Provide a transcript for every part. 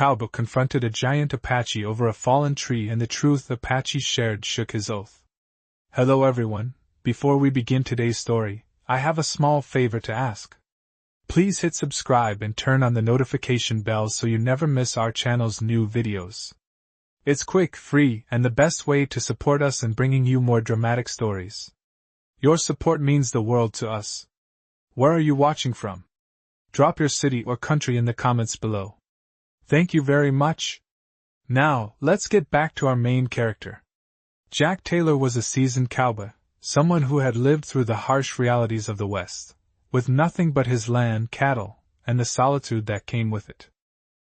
Cowboy confronted a giant Apache over a fallen tree, and the truth Apache shared shook his oath. Hello everyone, before we begin today's story, I have a small favor to ask. Please hit subscribe and turn on the notification bell so you never miss our channel's new videos. It's quick, free, and the best way to support us in bringing you more dramatic stories. Your support means the world to us. Where are you watching from? Drop your city or country in the comments below. Thank you very much. Now, let's get back to our main character. Jack Taylor was a seasoned cowboy, someone who had lived through the harsh realities of the West, with nothing but his land, cattle, and the solitude that came with it.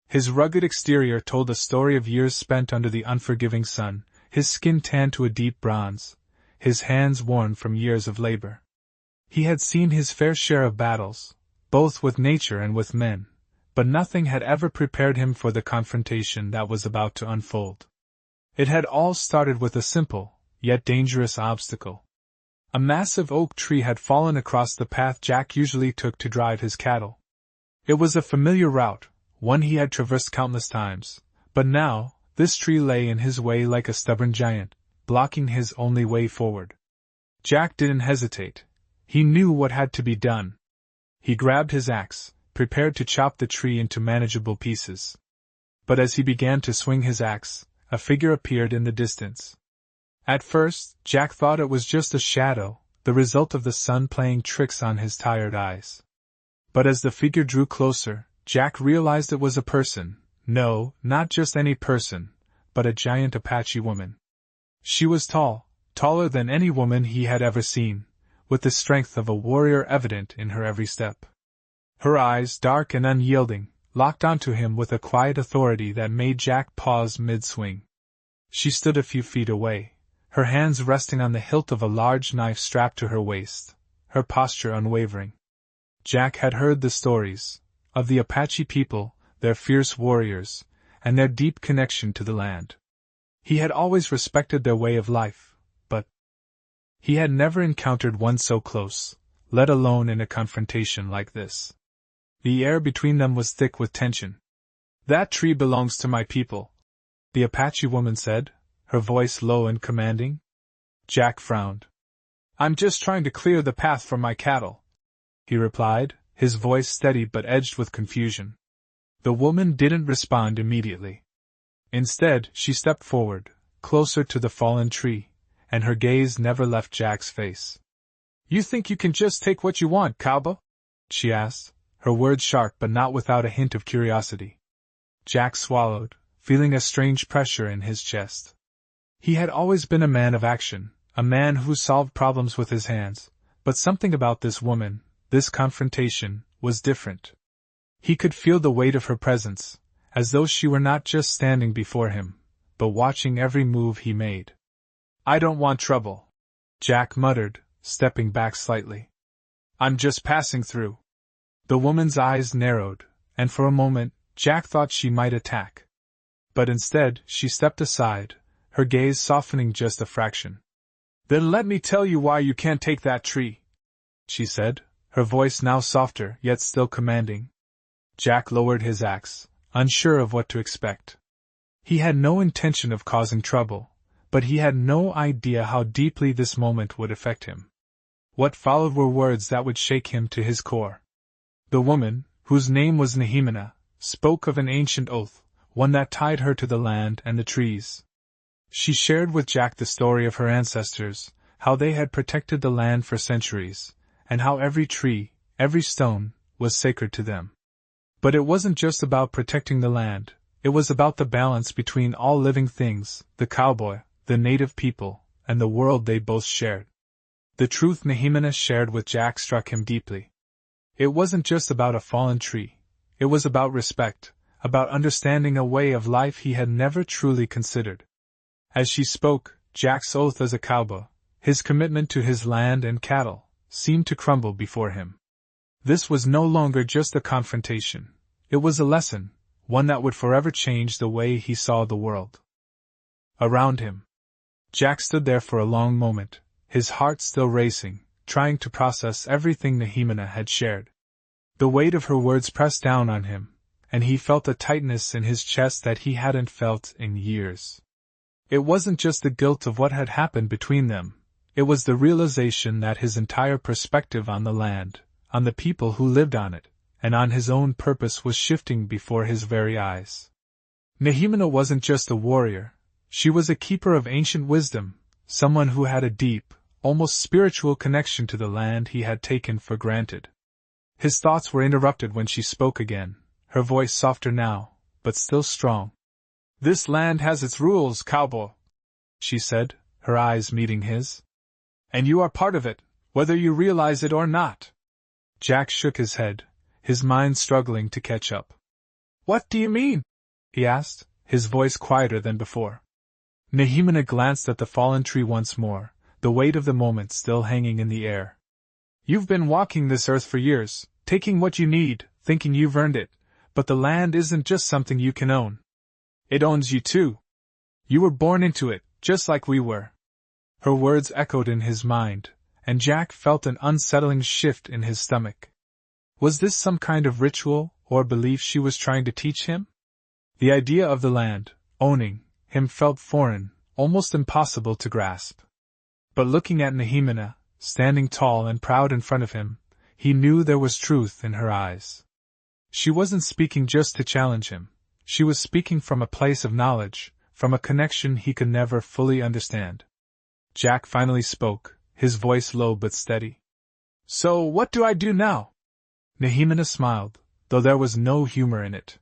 His rugged exterior told a story of years spent under the unforgiving sun, his skin tanned to a deep bronze, his hands worn from years of labor. He had seen his fair share of battles, both with nature and with men, but nothing had ever prepared him for the confrontation that was about to unfold. It had all started with a simple, yet dangerous obstacle. A massive oak tree had fallen across the path Jack usually took to drive his cattle. It was a familiar route, one he had traversed countless times, but now, this tree lay in his way like a stubborn giant, blocking his only way forward. Jack didn't hesitate. He knew what had to be done. He grabbed his axe, prepared to chop the tree into manageable pieces. But as he began to swing his axe, a figure appeared in the distance. At first, Jack thought it was just a shadow, the result of the sun playing tricks on his tired eyes. But as the figure drew closer, Jack realized it was a person. No, not just any person, but a giant Apache woman. She was tall, taller than any woman he had ever seen, with the strength of a warrior evident in her every step. Her eyes, dark and unyielding, locked onto him with a quiet authority that made Jack pause mid-swing. She stood a few feet away, her hands resting on the hilt of a large knife strapped to her waist, her posture unwavering. Jack had heard the stories of the Apache people, their fierce warriors, and their deep connection to the land. He had always respected their way of life, but he had never encountered one so close, let alone in a confrontation like this. The air between them was thick with tension. "That tree belongs to my people," the Apache woman said, her voice low and commanding. Jack frowned. "I'm just trying to clear the path for my cattle," he replied, his voice steady but edged with confusion. The woman didn't respond immediately. Instead, she stepped forward, closer to the fallen tree, and her gaze never left Jack's face. "You think you can just take what you want, Cowboy?" she asked, her words sharp but not without a hint of curiosity. Jack swallowed, feeling a strange pressure in his chest. He had always been a man of action, a man who solved problems with his hands, but something about this woman, this confrontation, was different. He could feel the weight of her presence, as though she were not just standing before him, but watching every move he made. "I don't want trouble," Jack muttered, stepping back slightly. "I'm just passing through." The woman's eyes narrowed, and for a moment, Jack thought she might attack. But instead, she stepped aside, her gaze softening just a fraction. "Then let me tell you why you can't take that tree," she said, her voice now softer yet still commanding. Jack lowered his axe, unsure of what to expect. He had no intention of causing trouble, but he had no idea how deeply this moment would affect him. What followed were words that would shake him to his core. The woman, whose name was Helena, spoke of an ancient oath, one that tied her to the land and the trees. She shared with Jack the story of her ancestors, how they had protected the land for centuries, and how every tree, every stone, was sacred to them. But it wasn't just about protecting the land, it was about the balance between all living things, the cowboy, the native people, and the world they both shared. The truth Helena shared with Jack struck him deeply. It wasn't just about a fallen tree, it was about respect, about understanding a way of life he had never truly considered. As she spoke, Jack's oath as a cowboy, his commitment to his land and cattle, seemed to crumble before him. This was no longer just a confrontation, it was a lesson, one that would forever change the way he saw the world. Around him, Jack stood there for a long moment, his heart still racing, trying to process everything Helena had shared. The weight of her words pressed down on him, and he felt a tightness in his chest that he hadn't felt in years. It wasn't just the guilt of what had happened between them, it was the realization that his entire perspective on the land, on the people who lived on it, and on his own purpose was shifting before his very eyes. Nehemina wasn't just a warrior, she was a keeper of ancient wisdom, someone who had a deep, almost spiritual connection to the land he had taken for granted. His thoughts were interrupted when she spoke again, her voice softer now, but still strong. "This land has its rules, Cowboy," she said, her eyes meeting his. "And you are part of it, whether you realize it or not." Jack shook his head, his mind struggling to catch up. "What do you mean?" he asked, his voice quieter than before. Nehemina glanced at the fallen tree once more, the weight of the moment still hanging in the air. "You've been walking this earth for years, taking what you need, thinking you've earned it, but the land isn't just something you can own. It owns you too. You were born into it, just like we were." Her words echoed in his mind, and Jack felt an unsettling shift in his stomach. Was this some kind of ritual or belief she was trying to teach him? The idea of the land, owning him, felt foreign, almost impossible to grasp. But looking at Nehemina, standing tall and proud in front of him, he knew there was truth in her eyes. She wasn't speaking just to challenge him, she was speaking from a place of knowledge, from a connection he could never fully understand. Jack finally spoke, his voice low but steady. "So what do I do now?" Nehemina smiled, though there was no humor in it.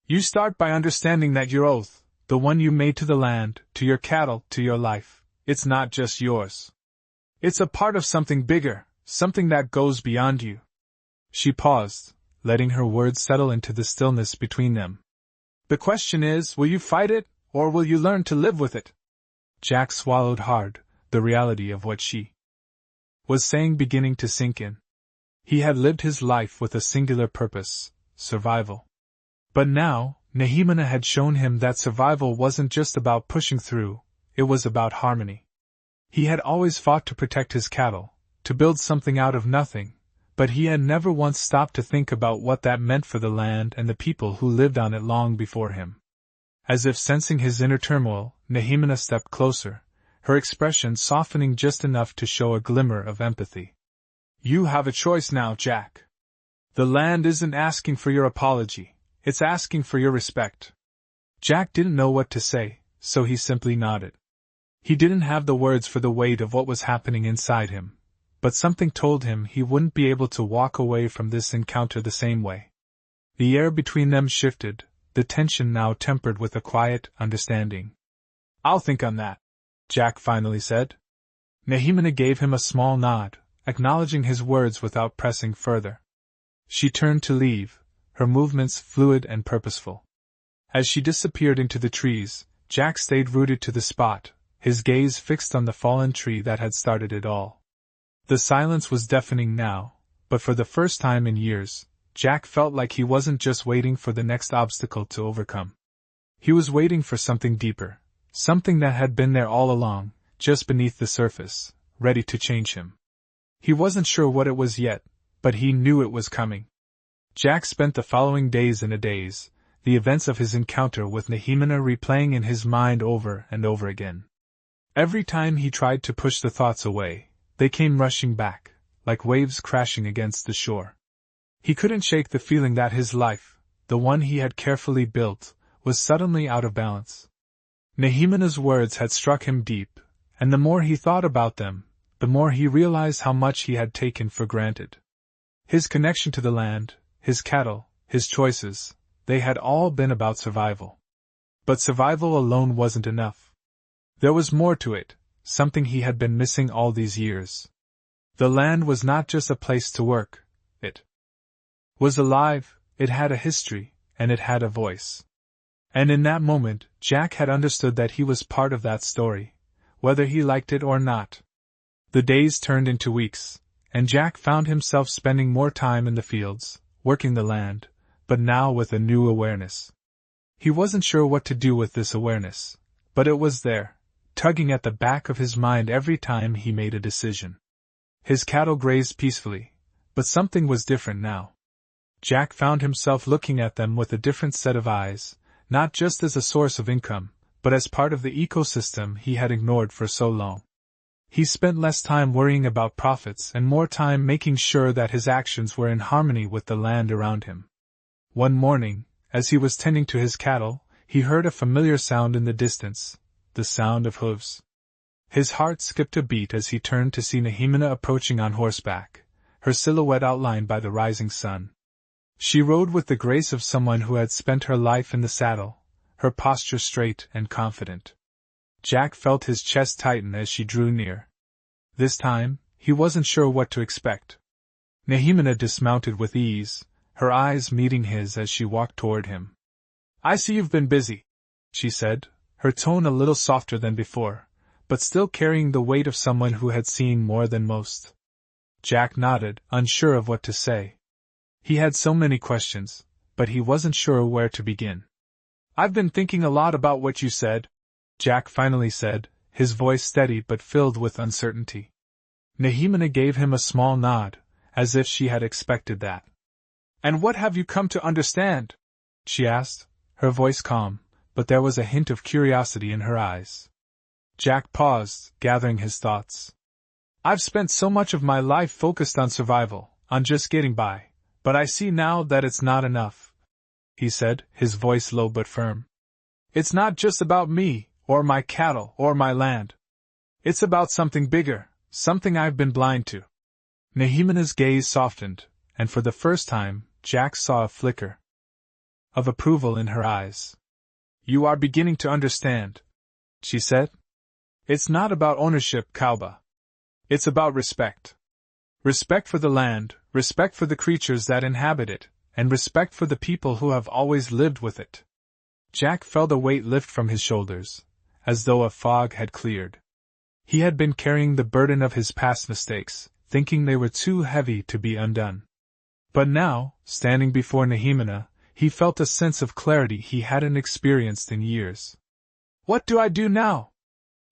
"You start by understanding that your oath, the one you made to the land, to your cattle, to your life, it's not just yours. It's a part of something bigger, something that goes beyond you." She paused, letting her words settle into the stillness between them. "The question is, will you fight it, or will you learn to live with it?" Jack swallowed hard, the reality of what she was saying beginning to sink in. He had lived his life with a singular purpose, survival. But now, Nehemina had shown him that survival wasn't just about pushing through, it was about harmony. He had always fought to protect his cattle, to build something out of nothing, but he had never once stopped to think about what that meant for the land and the people who lived on it long before him. As if sensing his inner turmoil, Nehemina stepped closer, her expression softening just enough to show a glimmer of empathy. "You have a choice now, Jack. The land isn't asking for your apology, it's asking for your respect." Jack didn't know what to say, so he simply nodded. He didn't have the words for the weight of what was happening inside him, but something told him he wouldn't be able to walk away from this encounter the same way. The air between them shifted, the tension now tempered with a quiet understanding. "I'll think on that," Jack finally said. Nehemina gave him a small nod, acknowledging his words without pressing further. She turned to leave, her movements fluid and purposeful. As she disappeared into the trees, Jack stayed rooted to the spot, his gaze fixed on the fallen tree that had started it all. The silence was deafening now, but for the first time in years, Jack felt like he wasn't just waiting for the next obstacle to overcome. He was waiting for something deeper, something that had been there all along, just beneath the surface, ready to change him. He wasn't sure what it was yet, but he knew it was coming. Jack spent the following days in a daze, the events of his encounter with Nehemina replaying in his mind over and over again. Every time he tried to push the thoughts away, they came rushing back, like waves crashing against the shore. He couldn't shake the feeling that his life, the one he had carefully built, was suddenly out of balance. Nehemina's words had struck him deep, and the more he thought about them, the more he realized how much he had taken for granted. His connection to the land, his cattle, his choices, they had all been about survival. But survival alone wasn't enough. There was more to it, something he had been missing all these years. The land was not just a place to work, it was alive, it had a history, and it had a voice. And in that moment, Jack had understood that he was part of that story, whether he liked it or not. The days turned into weeks, and Jack found himself spending more time in the fields, working the land, but now with a new awareness. He wasn't sure what to do with this awareness, but it was there, tugging at the back of his mind every time he made a decision. His cattle grazed peacefully, but something was different now. Jack found himself looking at them with a different set of eyes, not just as a source of income, but as part of the ecosystem he had ignored for so long. He spent less time worrying about profits and more time making sure that his actions were in harmony with the land around him. One morning, as he was tending to his cattle, he heard a familiar sound in the distance, the sound of hooves. His heart skipped a beat as he turned to see Helena approaching on horseback, her silhouette outlined by the rising sun. She rode with the grace of someone who had spent her life in the saddle, her posture straight and confident. Jack felt his chest tighten as she drew near. This time, he wasn't sure what to expect. Helena dismounted with ease, her eyes meeting his as she walked toward him. "I see you've been busy," she said, her tone a little softer than before, but still carrying the weight of someone who had seen more than most. Jack nodded, unsure of what to say. He had so many questions, but he wasn't sure where to begin. "I've been thinking a lot about what you said," Jack finally said, his voice steady but filled with uncertainty. Helena gave him a small nod, as if she had expected that. "And what have you come to understand?" she asked, her voice calm, but there was a hint of curiosity in her eyes. Jack paused, gathering his thoughts. "I've spent so much of my life focused on survival, on just getting by, but I see now that it's not enough," he said, his voice low but firm. "It's not just about me, or my cattle, or my land. It's about something bigger, something I've been blind to." Helena's gaze softened, and for the first time, Jack saw a flicker of approval in her eyes. "You are beginning to understand," she said. "It's not about ownership, Cowboy. It's about respect. Respect for the land, respect for the creatures that inhabit it, and respect for the people who have always lived with it." Jack felt a weight lift from his shoulders, as though a fog had cleared. He had been carrying the burden of his past mistakes, thinking they were too heavy to be undone. But now, standing before Helena, he felt a sense of clarity he hadn't experienced in years. "What do I do now?"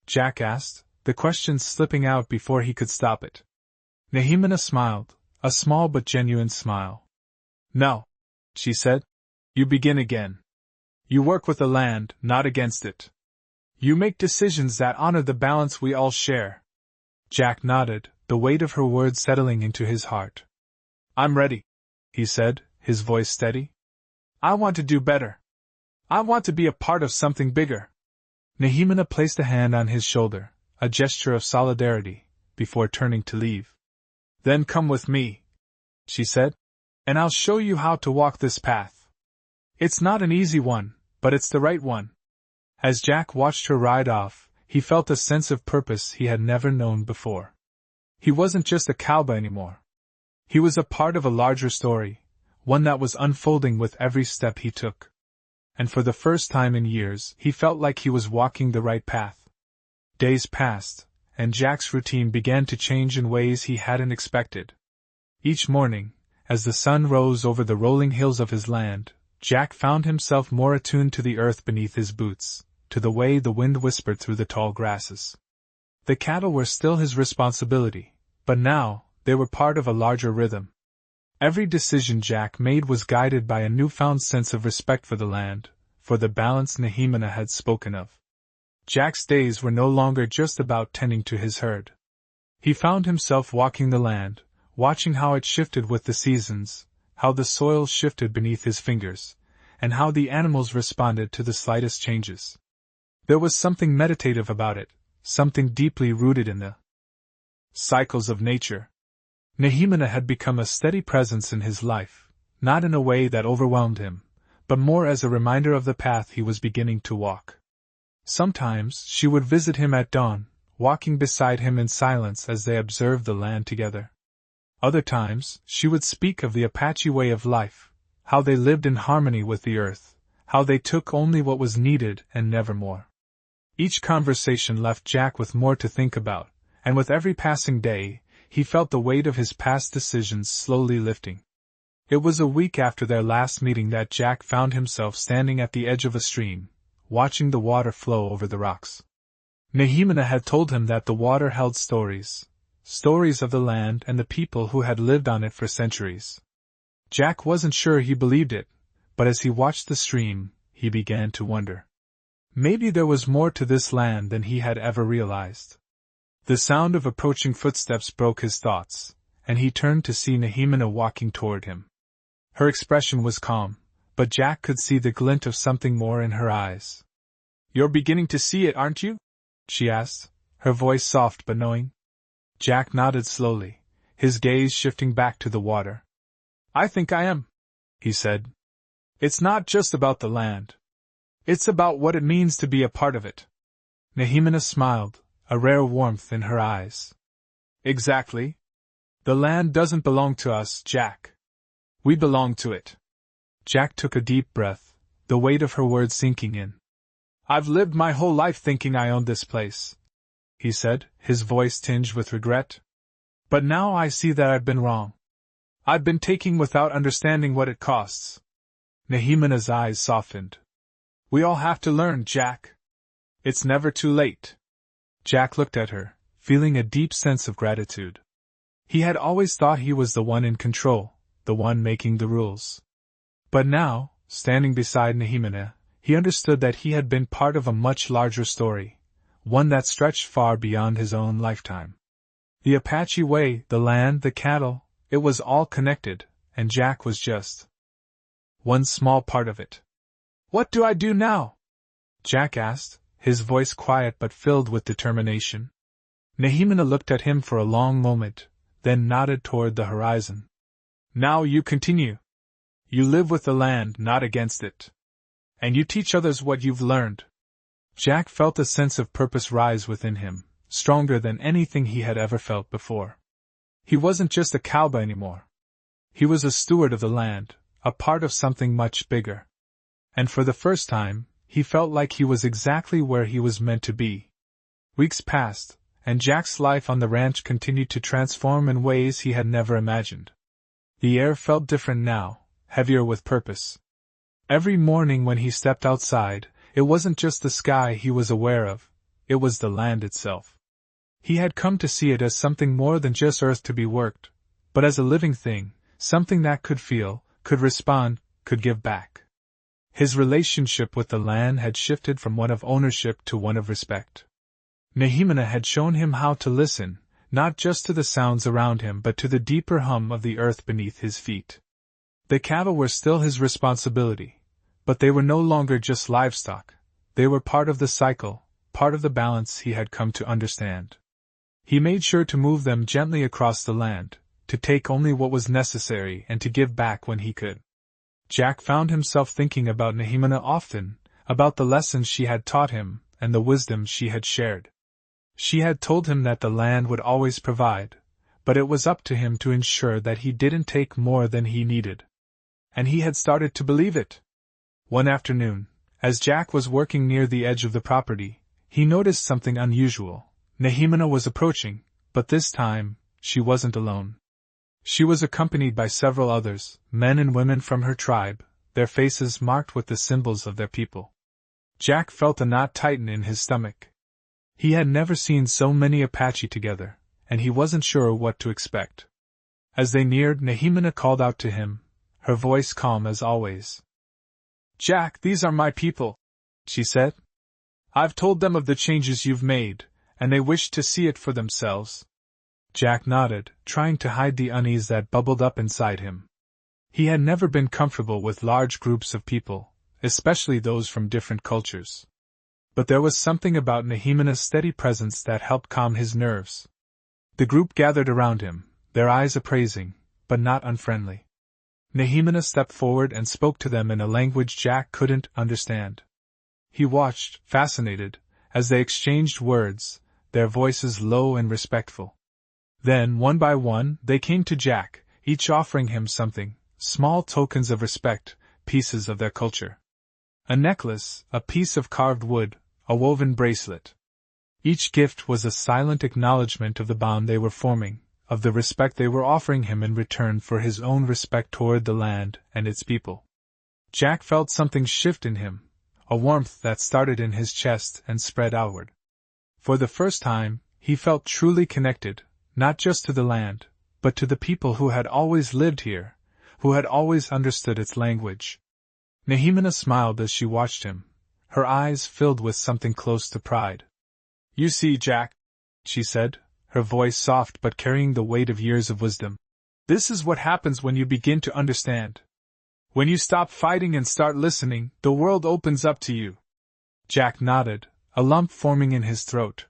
Jack asked, the question slipping out before he could stop it. Helena smiled, a small but genuine smile. "No," she said. "You begin again. You work with the land, not against it. You make decisions that honor the balance we all share." Jack nodded, the weight of her words settling into his heart. "I'm ready," he said, his voice steady. "I want to do better. I want to be a part of something bigger." Helena placed a hand on his shoulder, a gesture of solidarity, before turning to leave. "Then come with me," she said, "and I'll show you how to walk this path. It's not an easy one, but it's the right one." As Jack watched her ride off, he felt a sense of purpose he had never known before. He wasn't just a cowboy anymore. He was a part of a larger story, one that was unfolding with every step he took. And for the first time in years, he felt like he was walking the right path. Days passed, and Jack's routine began to change in ways he hadn't expected. Each morning, as the sun rose over the rolling hills of his land, Jack found himself more attuned to the earth beneath his boots, to the way the wind whispered through the tall grasses. The cattle were still his responsibility, but now, they were part of a larger rhythm. Every decision Jack made was guided by a newfound sense of respect for the land, for the balance Helena had spoken of. Jack's days were no longer just about tending to his herd. He found himself walking the land, watching how it shifted with the seasons, how the soil shifted beneath his fingers, and how the animals responded to the slightest changes. There was something meditative about it, something deeply rooted in the cycles of nature. Helena had become a steady presence in his life, not in a way that overwhelmed him, but more as a reminder of the path he was beginning to walk. Sometimes she would visit him at dawn, walking beside him in silence as they observed the land together. Other times, she would speak of the Apache way of life, how they lived in harmony with the earth, how they took only what was needed and never more. Each conversation left Jack with more to think about, and with every passing day, he felt the weight of his past decisions slowly lifting. It was a week after their last meeting that Jack found himself standing at the edge of a stream, watching the water flow over the rocks. Helena had told him that the water held stories of the land and the people who had lived on it for centuries. Jack wasn't sure he believed it, but as he watched the stream, he began to wonder. Maybe there was more to this land than he had ever realized. The sound of approaching footsteps broke his thoughts, and he turned to see Helena walking toward him. Her expression was calm, but Jack could see the glint of something more in her eyes. "You're beginning to see it, aren't you?" she asked, her voice soft but knowing. Jack nodded slowly, his gaze shifting back to the water. "I think I am," he said. "It's not just about the land. It's about what it means to be a part of it." Helena smiled, a rare warmth in her eyes. "Exactly. The land doesn't belong to us, Jack. We belong to it." Jack took a deep breath, the weight of her words sinking in. "I've lived my whole life thinking I owned this place," he said, his voice tinged with regret. "But now I see that I've been wrong. I've been taking without understanding what it costs." Helena's eyes softened. "We all have to learn, Jack. It's never too late." Jack looked at her, feeling a deep sense of gratitude. He had always thought he was the one in control, the one making the rules. But now, standing beside Helena, he understood that he had been part of a much larger story, one that stretched far beyond his own lifetime. The Apache way, the land, the cattle, it was all connected, and Jack was just one small part of it. "What do I do now?" Jack asked, his voice quiet but filled with determination. Helena looked at him for a long moment, then nodded toward the horizon. "Now you continue. You live with the land, not against it. And you teach others what you've learned." Jack felt a sense of purpose rise within him, stronger than anything he had ever felt before. He wasn't just a cowboy anymore. He was a steward of the land, a part of something much bigger. And for the first time, he felt like he was exactly where he was meant to be. Weeks passed, and Jack's life on the ranch continued to transform in ways he had never imagined. The air felt different now, heavier with purpose. Every morning when he stepped outside, it wasn't just the sky he was aware of, it was the land itself. He had come to see it as something more than just earth to be worked, but as a living thing, something that could feel, could respond, could give back. His relationship with the land had shifted from one of ownership to one of respect. Helena had shown him how to listen, not just to the sounds around him but to the deeper hum of the earth beneath his feet. The cattle were still his responsibility, but they were no longer just livestock, they were part of the cycle, part of the balance he had come to understand. He made sure to move them gently across the land, to take only what was necessary and to give back when he could. Jack found himself thinking about Helena often, about the lessons she had taught him, and the wisdom she had shared. She had told him that the land would always provide, but it was up to him to ensure that he didn't take more than he needed. And he had started to believe it. One afternoon, as Jack was working near the edge of the property, he noticed something unusual. Helena was approaching, but this time, she wasn't alone. She was accompanied by several others, men and women from her tribe, their faces marked with the symbols of their people. Jack felt a knot tighten in his stomach. He had never seen so many Apache together, and he wasn't sure what to expect. As they neared, Helena called out to him, her voice calm as always. "Jack, these are my people," she said. "I've told them of the changes you've made, and they wish to see it for themselves." Jack nodded, trying to hide the unease that bubbled up inside him. He had never been comfortable with large groups of people, especially those from different cultures. But there was something about Helena's steady presence that helped calm his nerves. The group gathered around him, their eyes appraising, but not unfriendly. Helena stepped forward and spoke to them in a language Jack couldn't understand. He watched, fascinated, as they exchanged words, their voices low and respectful. Then, one by one, they came to Jack, each offering him something, small tokens of respect, pieces of their culture. A necklace, a piece of carved wood, a woven bracelet. Each gift was a silent acknowledgement of the bond they were forming, of the respect they were offering him in return for his own respect toward the land and its people. Jack felt something shift in him, a warmth that started in his chest and spread outward. For the first time, he felt truly connected, not just to the land, but to the people who had always lived here, who had always understood its language. Nehemina smiled as she watched him, her eyes filled with something close to pride. "You see, Jack," she said, her voice soft but carrying the weight of years of wisdom. "This is what happens when you begin to understand. When you stop fighting and start listening, the world opens up to you." Jack nodded, a lump forming in his throat.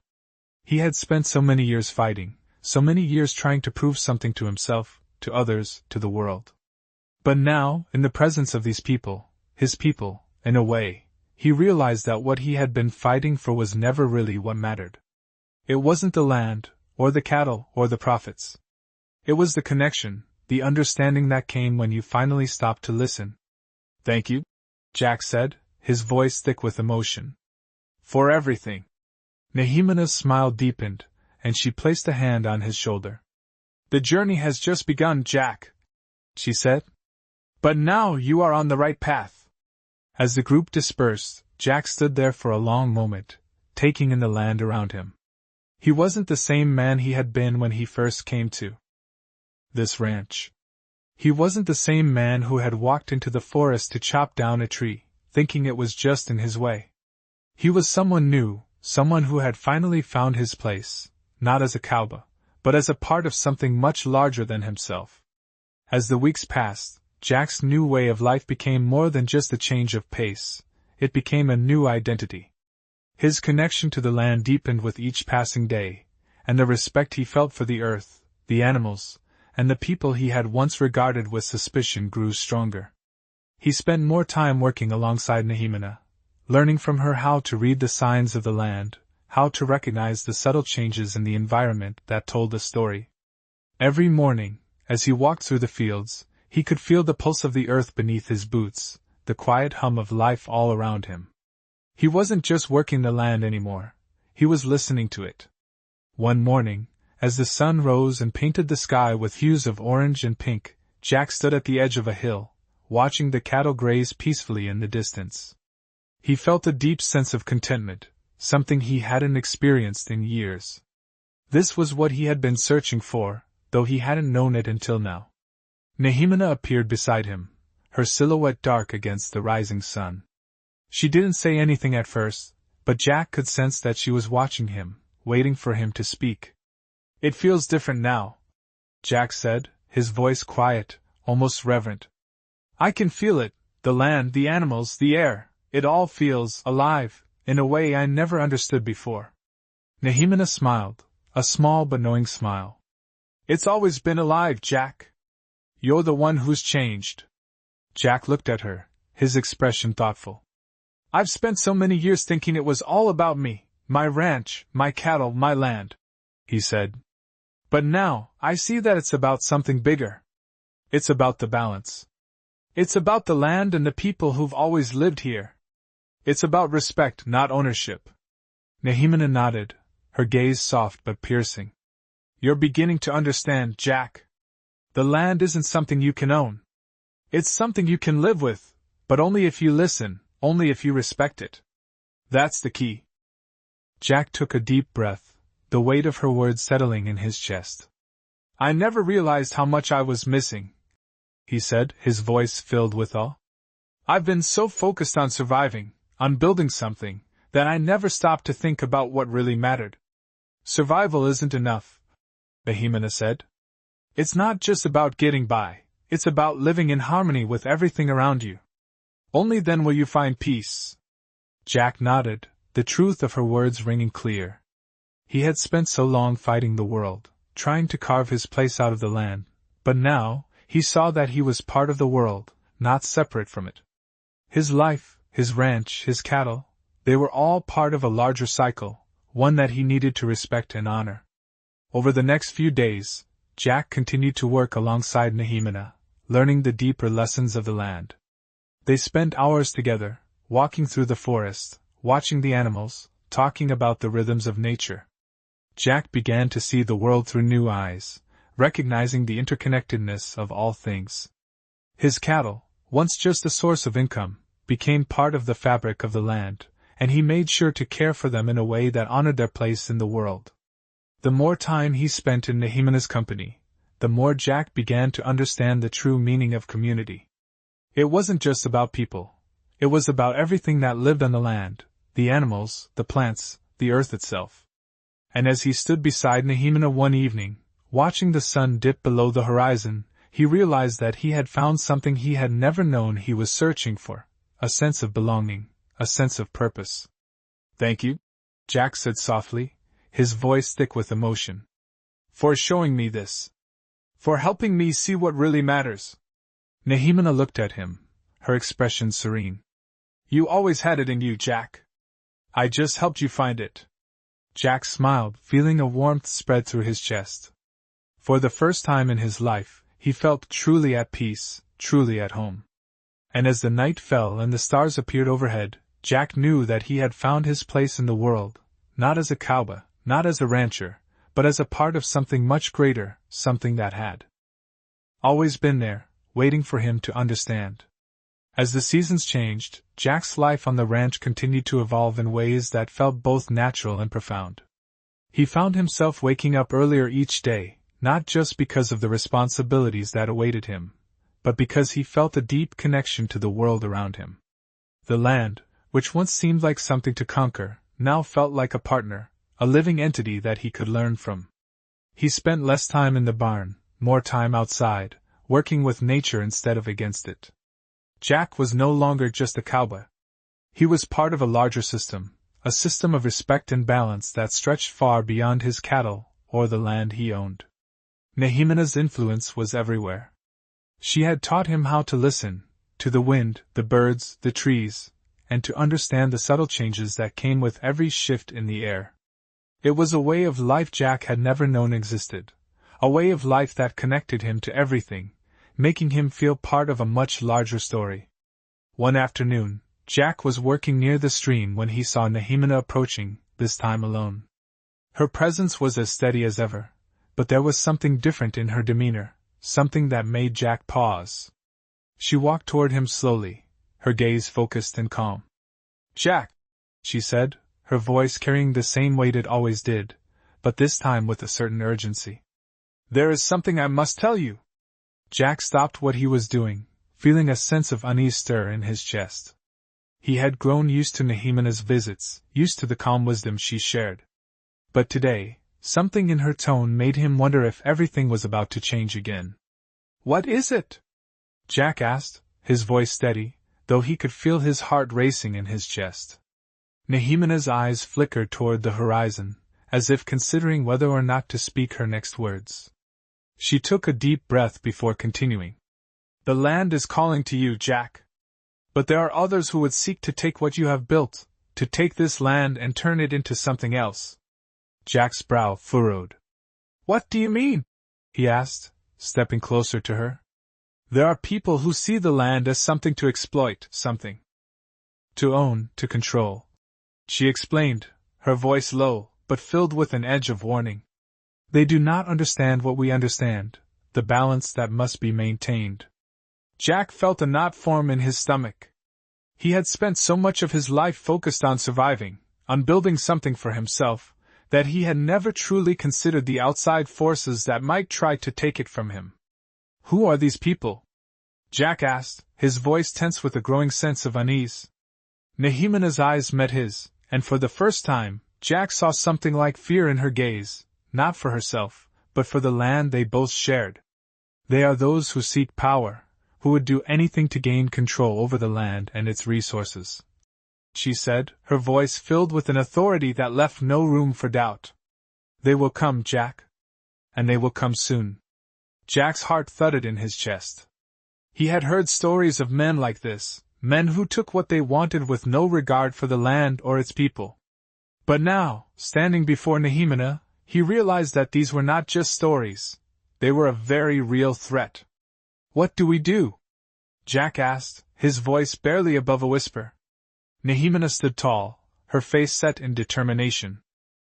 He had spent so many years fighting, so many years trying to prove something to himself, to others, to the world. But now, in the presence of these people, his people, in a way, he realized that what he had been fighting for was never really what mattered. It wasn't the land, or the cattle, or the profits. It was the connection, the understanding that came when you finally stopped to listen. "Thank you," Jack said, his voice thick with emotion. "For everything." Nehemina's smile deepened, and she placed a hand on his shoulder. "The journey has just begun, Jack," she said. "But now you are on the right path." As the group dispersed, Jack stood there for a long moment, taking in the land around him. He wasn't the same man he had been when he first came to this ranch. He wasn't the same man who had walked into the forest to chop down a tree, thinking it was just in his way. He was someone new, someone who had finally found his place, not as a cowboy, but as a part of something much larger than himself. As the weeks passed, Jack's new way of life became more than just a change of pace, it became a new identity. His connection to the land deepened with each passing day, and the respect he felt for the earth, the animals, and the people he had once regarded with suspicion grew stronger. He spent more time working alongside Nehemina, learning from her how to read the signs of the land, how to recognize the subtle changes in the environment that told the story. Every morning, as he walked through the fields, he could feel the pulse of the earth beneath his boots, the quiet hum of life all around him. He wasn't just working the land anymore, he was listening to it. One morning, as the sun rose and painted the sky with hues of orange and pink, Jack stood at the edge of a hill, watching the cattle graze peacefully in the distance. He felt a deep sense of contentment, something he hadn't experienced in years. This was what he had been searching for, though he hadn't known it until now. Nehemina appeared beside him, her silhouette dark against the rising sun. She didn't say anything at first, but Jack could sense that she was watching him, waiting for him to speak. "It feels different now," Jack said, his voice quiet, almost reverent. "I can feel it, the land, the animals, the air, it all feels alive, in a way I never understood before." Nehemina smiled, a small but knowing smile. "It's always been alive, Jack. You're the one who's changed." Jack looked at her, his expression thoughtful. "I've spent so many years thinking it was all about me, my ranch, my cattle, my land," he said. "But now, I see that it's about something bigger. It's about the balance. It's about the land and the people who've always lived here. It's about respect, not ownership." Nehemina nodded, her gaze soft but piercing. "You're beginning to understand, Jack. The land isn't something you can own. It's something you can live with, but only if you listen, only if you respect it. That's the key." Jack took a deep breath, the weight of her words settling in his chest. "I never realized how much I was missing," he said, his voice filled with awe. "I've been so focused on surviving, on building something, that I never stopped to think about what really mattered. Survival isn't enough," Nehemina said. "It's not just about getting by, it's about living in harmony with everything around you. Only then will you find peace." Jack nodded, the truth of her words ringing clear. He had spent so long fighting the world, trying to carve his place out of the land, but now, he saw that he was part of the world, not separate from it. His life, his ranch, his cattle, they were all part of a larger cycle, one that he needed to respect and honor. Over the next few days, Jack continued to work alongside Nehemina, learning the deeper lessons of the land. They spent hours together, walking through the forest, watching the animals, talking about the rhythms of nature. Jack began to see the world through new eyes, recognizing the interconnectedness of all things. His cattle, once just a source of income, became part of the fabric of the land, and he made sure to care for them in a way that honored their place in the world. The more time he spent in Nehemina's company, the more Jack began to understand the true meaning of community. It wasn't just about people. It was about everything that lived on the land, the animals, the plants, the earth itself. And as he stood beside Nehemina one evening, watching the sun dip below the horizon, he realized that he had found something he had never known he was searching for, a sense of belonging, a sense of purpose. "Thank you," Jack said softly, his voice thick with emotion. "For showing me this. For helping me see what really matters." Nehemina looked at him, her expression serene. "You always had it in you, Jack. I just helped you find it." Jack smiled, feeling a warmth spread through his chest. For the first time in his life, he felt truly at peace, truly at home. And as the night fell and the stars appeared overhead, Jack knew that he had found his place in the world, not as a cowboy, not as a rancher, but as a part of something much greater, something that had always been there, waiting for him to understand. As the seasons changed, Jack's life on the ranch continued to evolve in ways that felt both natural and profound. He found himself waking up earlier each day, not just because of the responsibilities that awaited him, but because he felt a deep connection to the world around him. The land, which once seemed like something to conquer, now felt like a partner, a living entity that he could learn from. He spent less time in the barn, more time outside, working with nature instead of against it. Jack was no longer just a cowboy. He was part of a larger system, a system of respect and balance that stretched far beyond his cattle or the land he owned. Nehemina's influence was everywhere. She had taught him how to listen, to the wind, the birds, the trees, and to understand the subtle changes that came with every shift in the air. It was a way of life Jack had never known existed, a way of life that connected him to everything, making him feel part of a much larger story. One afternoon, Jack was working near the stream when he saw Nehemina approaching, this time alone. Her presence was as steady as ever, but there was something different in her demeanor, something that made Jack pause. She walked toward him slowly, her gaze focused and calm. "Jack," she said, her voice carrying the same weight it always did, but this time with a certain urgency. "There is something I must tell you." Jack stopped what he was doing, feeling a sense of unease stir in his chest. He had grown used to Nehemina's visits, used to the calm wisdom she shared. But today, something in her tone made him wonder if everything was about to change again. "What is it?" Jack asked, his voice steady, though he could feel his heart racing in his chest. Nehemina's eyes flickered toward the horizon, as if considering whether or not to speak her next words. She took a deep breath before continuing. "The land is calling to you, Jack. But there are others who would seek to take what you have built, to take this land and turn it into something else." Jack's brow furrowed. "What do you mean?" he asked, stepping closer to her. "There are people who see the land as something to exploit, something to own, to control," she explained, her voice low, but filled with an edge of warning. "They do not understand what we understand, the balance that must be maintained." Jack felt a knot form in his stomach. He had spent so much of his life focused on surviving, on building something for himself, that he had never truly considered the outside forces that might try to take it from him. "Who are these people?" Jack asked, his voice tense with a growing sense of unease. Nehemina's eyes met his, and for the first time, Jack saw something like fear in her gaze, not for herself, but for the land they both shared. "They are those who seek power, who would do anything to gain control over the land and its resources," she said, her voice filled with an authority that left no room for doubt. "They will come, Jack. And they will come soon." Jack's heart thudded in his chest. He had heard stories of men like this, men who took what they wanted with no regard for the land or its people. But now, standing before Nehemina, he realized that these were not just stories, they were a very real threat. "What do we do?" Jack asked, his voice barely above a whisper. Nehemina stood tall, her face set in determination.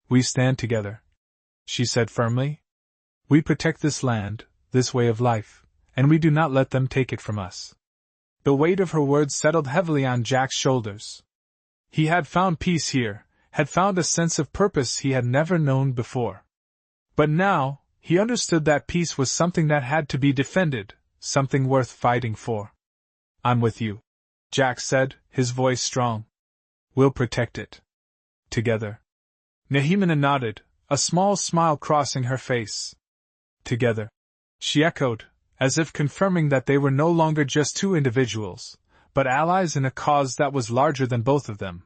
"We stand together," she said firmly. "We protect this land, this way of life, and we do not let them take it from us." The weight of her words settled heavily on Jack's shoulders. He had found peace here, had found a sense of purpose he had never known before. But now, he understood that peace was something that had to be defended, something worth fighting for. "I'm with you," Jack said, his voice strong. "We'll protect it. Together." Nehemina nodded, a small smile crossing her face. "Together," she echoed, as if confirming that they were no longer just two individuals, but allies in a cause that was larger than both of them.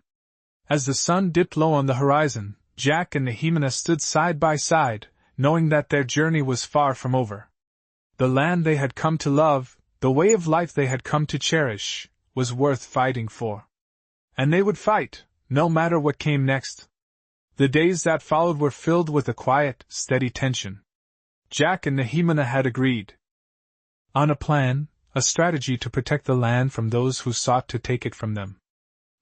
As the sun dipped low on the horizon, Jack and Nehemina stood side by side, knowing that their journey was far from over. The land they had come to love, the way of life they had come to cherish, was worth fighting for. And they would fight, no matter what came next. The days that followed were filled with a quiet, steady tension. Jack and Nehemina had agreed on a plan, a strategy to protect the land from those who sought to take it from them.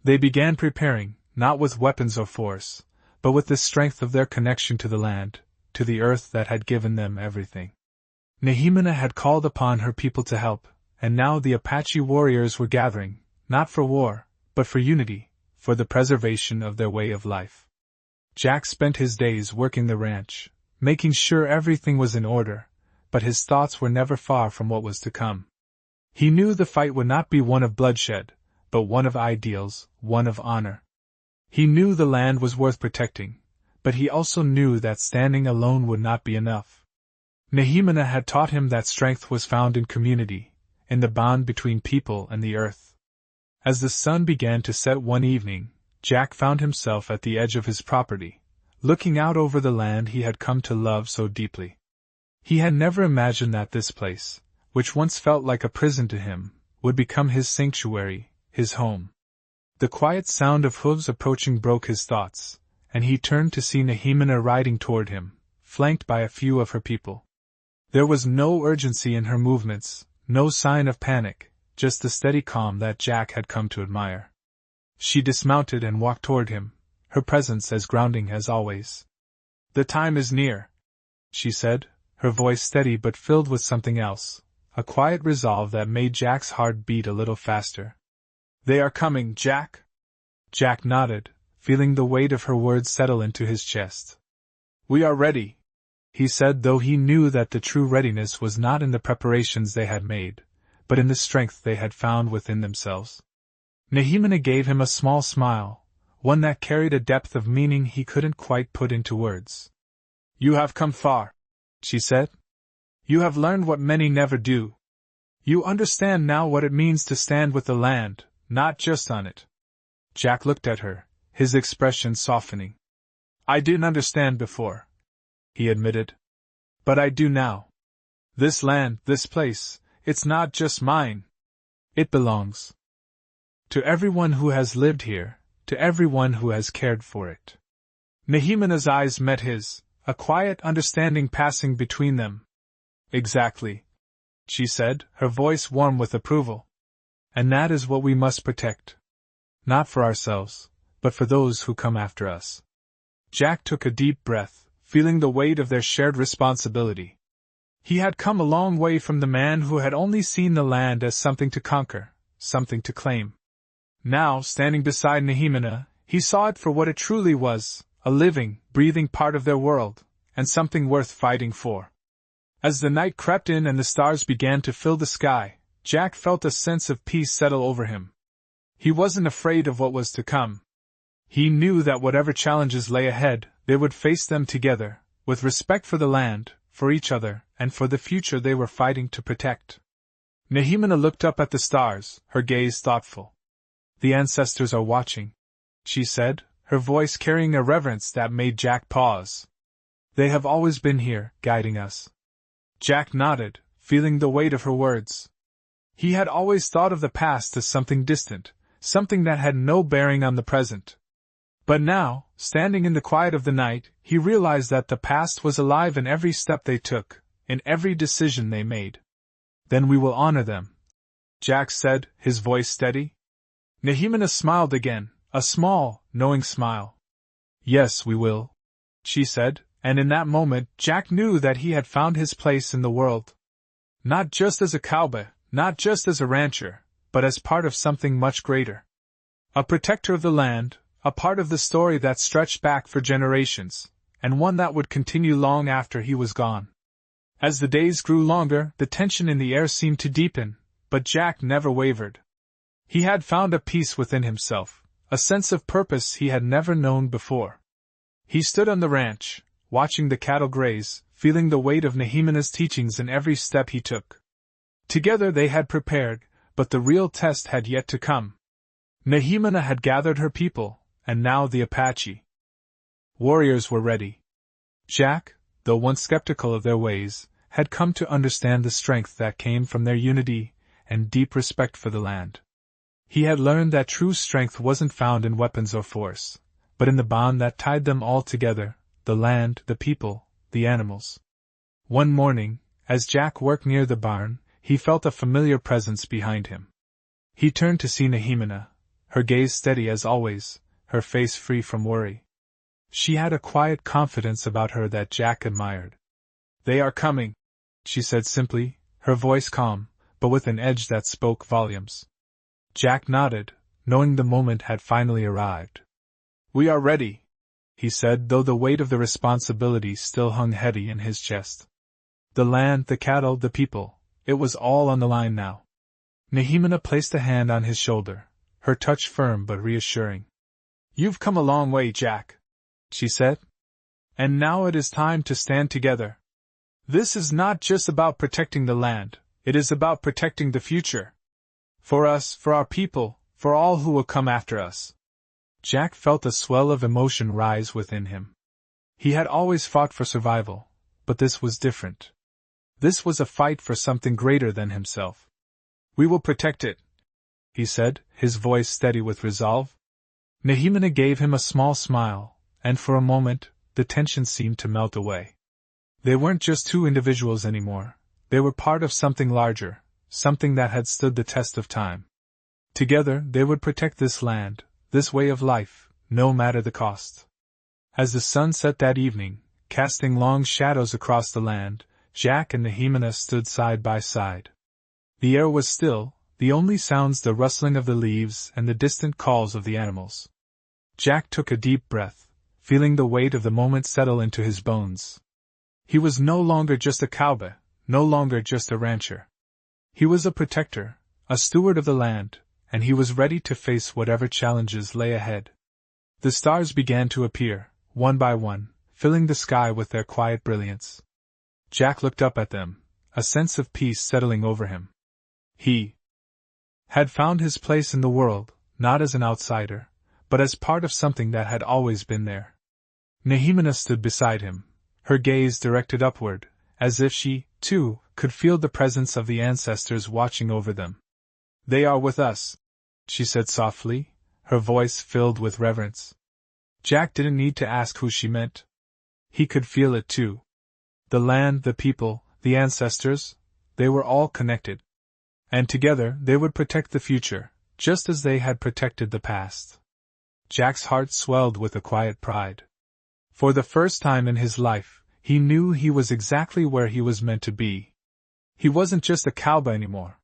They began preparing, not with weapons or force, but with the strength of their connection to the land, to the earth that had given them everything. Nehemina had called upon her people to help, and now the Apache warriors were gathering, not for war, but for unity, for the preservation of their way of life. Jack spent his days working the ranch, making sure everything was in order, but his thoughts were never far from what was to come. He knew the fight would not be one of bloodshed, but one of ideals, one of honor. He knew the land was worth protecting, but he also knew that standing alone would not be enough. Nehemina had taught him that strength was found in community, in the bond between people and the earth. As the sun began to set one evening, Jack found himself at the edge of his property, looking out over the land he had come to love so deeply. He had never imagined that this place, which once felt like a prison to him, would become his sanctuary, his home. The quiet sound of hooves approaching broke his thoughts, and he turned to see Nehemina riding toward him, flanked by a few of her people. There was no urgency in her movements, no sign of panic, just the steady calm that Jack had come to admire. She dismounted and walked toward him, her presence as grounding as always. "The time is near," she said, her voice steady but filled with something else, a quiet resolve that made Jack's heart beat a little faster. "They are coming, Jack." Jack nodded, feeling the weight of her words settle into his chest. "We are ready," he said, though he knew that the true readiness was not in the preparations they had made, but in the strength they had found within themselves. Nehemina gave him a small smile, one that carried a depth of meaning he couldn't quite put into words. "You have come far," she said. "You have learned what many never do. You understand now what it means to stand with the land, not just on it." Jack looked at her, his expression softening. "I didn't understand before," he admitted. "But I do now. This land, this place, it's not just mine. It belongs to everyone who has lived here, to everyone who has cared for it." Nehemina's eyes met his, a quiet understanding passing between them. "Exactly," she said, her voice warm with approval. "And that is what we must protect. Not for ourselves, but for those who come after us." Jack took a deep breath, feeling the weight of their shared responsibility. He had come a long way from the man who had only seen the land as something to conquer, something to claim. Now, standing beside Nehemina, he saw it for what it truly was, a living, breathing part of their world, and something worth fighting for. As the night crept in and the stars began to fill the sky, Jack felt a sense of peace settle over him. He wasn't afraid of what was to come. He knew that whatever challenges lay ahead, they would face them together, with respect for the land, for each other, and for the future they were fighting to protect. Nehemina looked up at the stars, her gaze thoughtful. "The ancestors are watching," she said, her voice carrying a reverence that made Jack pause. "They have always been here, guiding us." Jack nodded, feeling the weight of her words. He had always thought of the past as something distant, something that had no bearing on the present. But now, standing in the quiet of the night, he realized that the past was alive in every step they took, in every decision they made. "Then we will honor them," Jack said, his voice steady. Nehemina smiled again, a small, knowing smile. "Yes, we will," she said, and in that moment Jack knew that he had found his place in the world. Not just as a cowboy, not just as a rancher, but as part of something much greater. A protector of the land, a part of the story that stretched back for generations, and one that would continue long after he was gone. As the days grew longer, the tension in the air seemed to deepen, but Jack never wavered. He had found a peace within himself, a sense of purpose he had never known before. He stood on the ranch, watching the cattle graze, feeling the weight of Nehemina's teachings in every step he took. Together they had prepared, but the real test had yet to come. Nehemina had gathered her people, and now the Apache warriors were ready. Jack, though once skeptical of their ways, had come to understand the strength that came from their unity and deep respect for the land. He had learned that true strength wasn't found in weapons or force, but in the bond that tied them all together, the land, the people, the animals. One morning, as Jack worked near the barn, he felt a familiar presence behind him. He turned to see Nehemina, her gaze steady as always, her face free from worry. She had a quiet confidence about her that Jack admired. "They are coming," she said simply, her voice calm, but with an edge that spoke volumes. Jack nodded, knowing the moment had finally arrived. "We are ready," he said, though the weight of the responsibility still hung heavy in his chest. The land, the cattle, the people, it was all on the line now. Nehemina placed a hand on his shoulder, her touch firm but reassuring. "You've come a long way, Jack," she said. "And now it is time to stand together. This is not just about protecting the land, it is about protecting the future. For us, for our people, for all who will come after us." Jack felt a swell of emotion rise within him. He had always fought for survival, but this was different. This was a fight for something greater than himself. "We will protect it," he said, his voice steady with resolve. Nehemina gave him a small smile, and for a moment, the tension seemed to melt away. They weren't just two individuals anymore, they were part of something larger, something that had stood the test of time. Together, they would protect this land, this way of life, no matter the cost. As the sun set that evening, casting long shadows across the land, Jack and Nehemina stood side by side. The air was still, the only sounds the rustling of the leaves and the distant calls of the animals. Jack took a deep breath, feeling the weight of the moment settle into his bones. He was no longer just a cowboy, no longer just a rancher. He was a protector, a steward of the land, and he was ready to face whatever challenges lay ahead. The stars began to appear, one by one, filling the sky with their quiet brilliance. Jack looked up at them, a sense of peace settling over him. He had found his place in the world, not as an outsider, but as part of something that had always been there. Nehemina stood beside him, her gaze directed upward, as if she, too, could feel the presence of the ancestors watching over them. "They are with us," she said softly, her voice filled with reverence. Jack didn't need to ask who she meant. He could feel it too. The land, the people, the ancestors, they were all connected. And together they would protect the future, just as they had protected the past. Jack's heart swelled with a quiet pride. For the first time in his life, he knew he was exactly where he was meant to be. He wasn't just a cowboy anymore.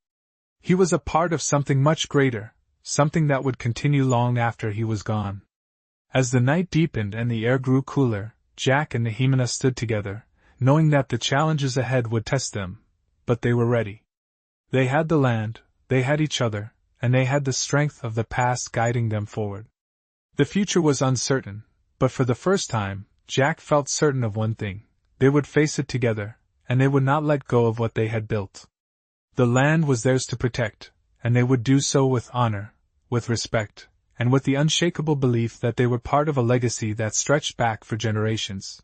He was a part of something much greater, something that would continue long after he was gone. As the night deepened and the air grew cooler, Jack and Nehemina stood together, knowing that the challenges ahead would test them, but they were ready. They had the land, they had each other, and they had the strength of the past guiding them forward. The future was uncertain, but for the first time, Jack felt certain of one thing: they would face it together, and they would not let go of what they had built. The land was theirs to protect, and they would do so with honor, with respect, and with the unshakable belief that they were part of a legacy that stretched back for generations.